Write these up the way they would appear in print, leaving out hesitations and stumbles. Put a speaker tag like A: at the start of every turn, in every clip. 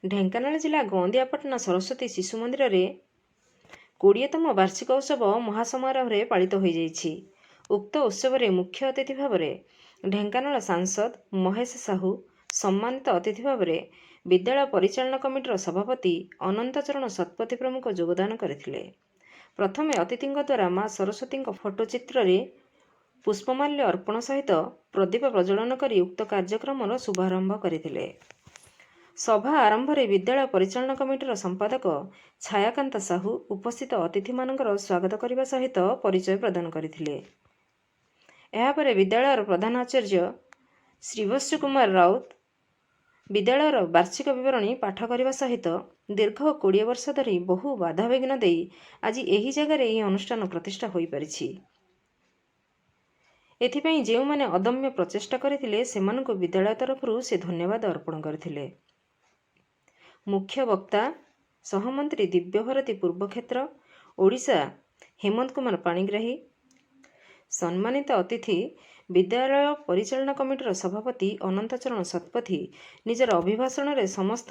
A: ଢେଙ୍କାନାଳ ଜିଲ୍ଲା ଗଅଁଦିଆପାଟଣା ସରସ୍ୱତୀ ଶିଶୁ ମନ୍ଦିରରେ 20ତମ ବାର୍ଷିକ ଉତ୍ସବ ମହାସମାରୋହରେ ପାଳିତ ହୋଇଯାଇଛି। ଉକ୍ତ ଉତ୍ସବରେ ମୁଖ୍ୟ ଅତିଥି ଭାବରେ ଢେଙ୍କାନାଳ ସାଂସଦ ମହେଶ ସାହୁ, ସମ୍ମାନିତ ଅତିଥି ଭାବରେ ବିଦ୍ୟାଳୟ ପରିଚାଳନା କମିଟିର ସଭାପତି ଅନନ୍ତ ଚରଣ ଶତପଥୀ ପ୍ରମୁଖ ଯୋଗଦାନ କରିଥିଲେ। ପ୍ରଥମେ ଅତିଥିଙ୍କ ଦ୍ୱାରା ମା ସରସ୍ୱତୀଙ୍କ ଫଟୋଚିତ୍ରରେ ପୁଷ୍ପମାଲ୍ୟ ଅର୍ପଣ ସହିତ ପ୍ରଦୀପ ପ୍ରଜ୍ୱଳନ କରି ଉକ୍ତ କାର୍ଯ୍ୟକ୍ରମର ଶୁଭାରମ୍ଭ କରିଥିଲେ। ସଭା ଆରମ୍ଭରେ ବିଦ୍ୟାଳୟ ପରିଚାଳନା କମିଟିର ସମ୍ପାଦକ ଛାୟାକାନ୍ତ ସାହୁ ଉପସ୍ଥିତ ଅତିଥିମାନଙ୍କର ସ୍ୱାଗତ କରିବା ସହିତ ପରିଚୟ ପ୍ରଦାନ କରିଥିଲେ। ଏହାପରେ ବିଦ୍ୟାଳୟର ପ୍ରଧାନ ଆଚାର୍ଯ୍ୟ ଶ୍ରୀବତ୍ସ କୁମାର ରାଉତ ବିଦ୍ୟାଳୟର ବାର୍ଷିକ ବିବରଣୀ ପାଠ କରିବା ସହିତ ଦୀର୍ଘ 20 ବର୍ଷ ଧରି ବହୁ ବାଧାବିଘ୍ନ ଦେଇ ଆଜି ଏହି ଜାଗାରେ ଏହି ଅନୁଷ୍ଠାନ ପ୍ରତିଷ୍ଠା ହୋଇପାରିଛି। ଏଥିପାଇଁ ଯେଉଁମାନେ ଅଦମ୍ୟ ପ୍ରଚେଷ୍ଟା କରିଥିଲେ ସେମାନଙ୍କୁ ବିଦ୍ୟାଳୟ ତରଫରୁ ସେ ଧନ୍ୟବାଦ ଅର୍ପଣ କରିଥିଲେ। ମୁଖ୍ୟ ବକ୍ତା ସହମନ୍ତ୍ରୀ ଦିବ୍ୟଭାରତୀ ପୂର୍ବକ୍ଷେତ୍ର ଓଡ଼ିଶା ହେମନ୍ତ କୁମାର ପାଣିଗ୍ରାହୀ, ସମ୍ମାନିତ ଅତିଥି ବିଦ୍ୟାଳୟ ପରିଚାଳନା କମିଟିର ସଭାପତି ଅନନ୍ତ ଚରଣ ଶତପଥୀ ନିଜର ଅଭିଭାଷଣରେ ସମସ୍ତ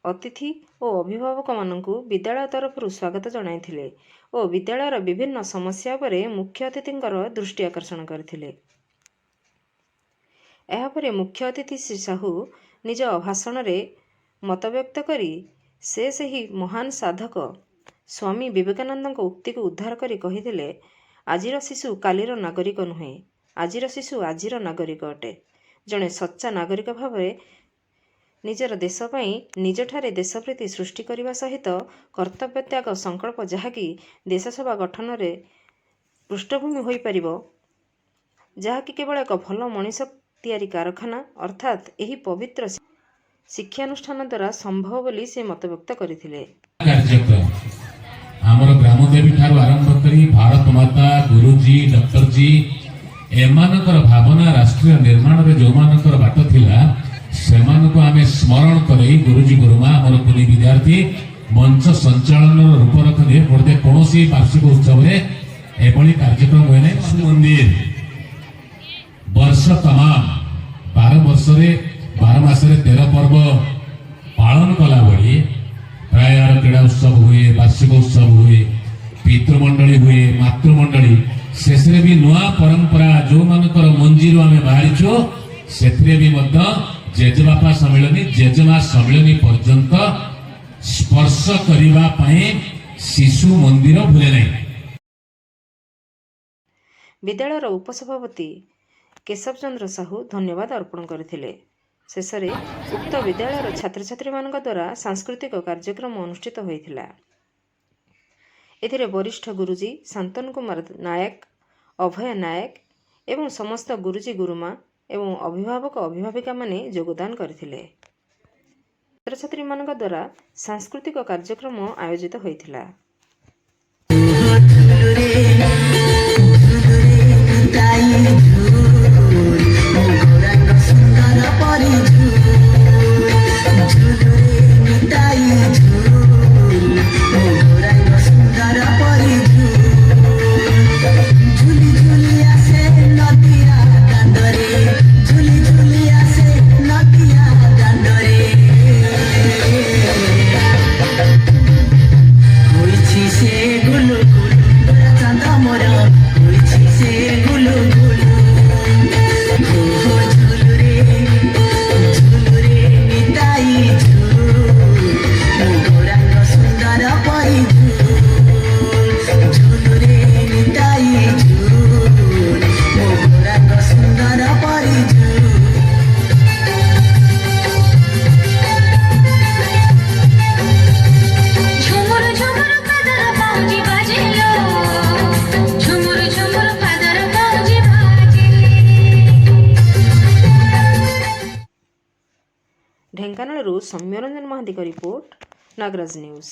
A: ଅତିଥି ଓ ଅଭିଭାବକମାନଙ୍କୁ ବିଦ୍ୟାଳୟ ତରଫରୁ ସ୍ୱାଗତ ଜଣାଇଥିଲେ ଓ ବିଦ୍ୟାଳୟର ବିଭିନ୍ନ ସମସ୍ୟା ଉପରେ ମୁଖ୍ୟ ଅତିଥିଙ୍କର ଦୃଷ୍ଟି ଆକର୍ଷଣ କରିଥିଲେ। ଏହାପରେ ମୁଖ୍ୟ ଅତିଥି ଶ୍ରୀ ସାହୁ ନିଜ ଭାଷଣରେ ମତବ୍ୟକ୍ତ କରି ସେ ସେହି ମହାନ ସାଧକ ସ୍ୱାମୀ ବିବେକାନନ୍ଦଙ୍କ ଉକ୍ତିକୁ ଉଦ୍ଧାର କରି କହିଥିଲେ, ଆଜିର ଶିଶୁ କାଲିର ନାଗରିକ ନୁହେଁ, ଆଜିର ଶିଶୁ ଆଜିର ନାଗରିକ ଅଟେ। ଜଣେ ସଚ୍ଚା ନାଗରିକ ଭାବରେ ନିଜର ଦେଶ ପାଇଁ ନିଜଠାରେ ଦେଶପ୍ରୀତି ସୃଷ୍ଟି କରିବା ସହିତ କର୍ତ୍ତବ୍ୟ ତ୍ୟାଗ ସଂକଳ୍ପ ଯାହାକି ଦେଶ ସେବା ଗଠନରେ ପୃଷ୍ଠଭୂମି ହୋଇପାରିବ, ଯାହାକି କେବଳ ଏକ ଭଲ ମଣିଷ ତିଆରି କାରଖାନା ଅର୍ଥାତ୍ ଏହି ପବିତ୍ର ଶିକ୍ଷାନୁଷ୍ଠାନ ଦ୍ୱାରା ସମ୍ଭବ ବୋଲି ସେ ମତବ୍ୟକ୍ତ କରିଥିଲେ।
B: ଆମର ଗ୍ରାମଦେବୀ ଠାରୁ ଆରମ୍ଭ କରି ଭାରତ ମାତା, ଗୁରୁଜୀ, ଡକ୍ଟରଜୀ ଏମାନଙ୍କର ଭାବନା ରାଷ୍ଟ୍ରୀୟ ନିର୍ମାଣରେ ଯେଉଁମାନଙ୍କର ବାଟ ଥିଲା ସେମାନଙ୍କୁ ଆମେ ସ୍ମରଣ କରି ଗୁରୁଜୀ ଗୁରୁମା ଆମର କୁନି ବିଦ୍ୟାର୍ଥୀ ମଞ୍ଚ ସଞ୍ଚାଳନର ରୂପରେଖ ଦିଏ। କୌଣସି ବାର୍ଷିକ ଉତ୍ସବରେ ଏଭଳି କାର୍ଯ୍ୟକ୍ରମ ହୁଏ ନାହିଁ। ମନ୍ଦିର ବର୍ଷ ତମାମ 12 ମାସରେ 13 ପର୍ବ ପାଳନ କଲା ଭଳି ପ୍ରାୟ କ୍ରୀଡ଼ା ଉତ୍ସବ ହୁଏ, ବାର୍ଷିକ ଉତ୍ସବ ହୁଏ, ପିତୃମଣ୍ଡଳୀ ହୁଏ, ମାତୃମଣ୍ଡଳୀ। ଶେଷରେ ବି ନୂଆ ପରମ୍ପରା ଯେଉଁମାନଙ୍କର ମଞ୍ଜିରୁ ଆମେ ବାହାରିଛୁ ସେଥିରେ ବି ମଧ୍ୟ ଜେଜେବାପା ସମ୍ମିଳନୀ, ଜେଜେମା ସମ୍ମିଳନୀ ପର୍ଯ୍ୟନ୍ତ ସ୍ପର୍ଶ କରିବା ପାଇଁ ଶିଶୁ ମନ୍ଦିର ଭୁଲେ ନାହିଁ।
A: ବିଦ୍ୟାଳୟର ଉପସଭାପତି କେଶବ ଚନ୍ଦ୍ର ସାହୁ ଧନ୍ୟବାଦ ଅର୍ପଣ କରିଥିଲେ। ଶେଷରେ ଉକ୍ତ ବିଦ୍ୟାଳୟର ଛାତ୍ରଛାତ୍ରୀମାନଙ୍କ ଦ୍ୱାରା ସାଂସ୍କୃତିକ କାର୍ଯ୍ୟକ୍ରମ ଅନୁଷ୍ଠିତ ହୋଇଥିଲା। ଏଥିରେ ବରିଷ୍ଠ ଗୁରୁଜୀ ଶାନ୍ତନୁ କୁମାର ନାୟକ, ଅଭୟ ନାୟକ ଏବଂ ସମସ୍ତ ଗୁରୁଜୀ ଗୁରୁମା ଏବଂ ଅଭିଭାବକ ଅଭିଭାବିକାମାନେ ଯୋଗଦାନ କରିଥିଲେ। ଛାତ୍ରଛାତ୍ରୀମାନଙ୍କ ଦ୍ୱାରା ସାଂସ୍କୃତିକ କାର୍ଯ୍ୟକ୍ରମ ଆୟୋଜିତ ହୋଇଥିଲା। ଢେଙ୍କାନାଳରୁ ସୌମ୍ୟରଞ୍ଜନ ମହାନ୍ତିଙ୍କ ରିପୋର୍ଟ, ନାଗରାଜ ନ୍ୟୁଜ୍।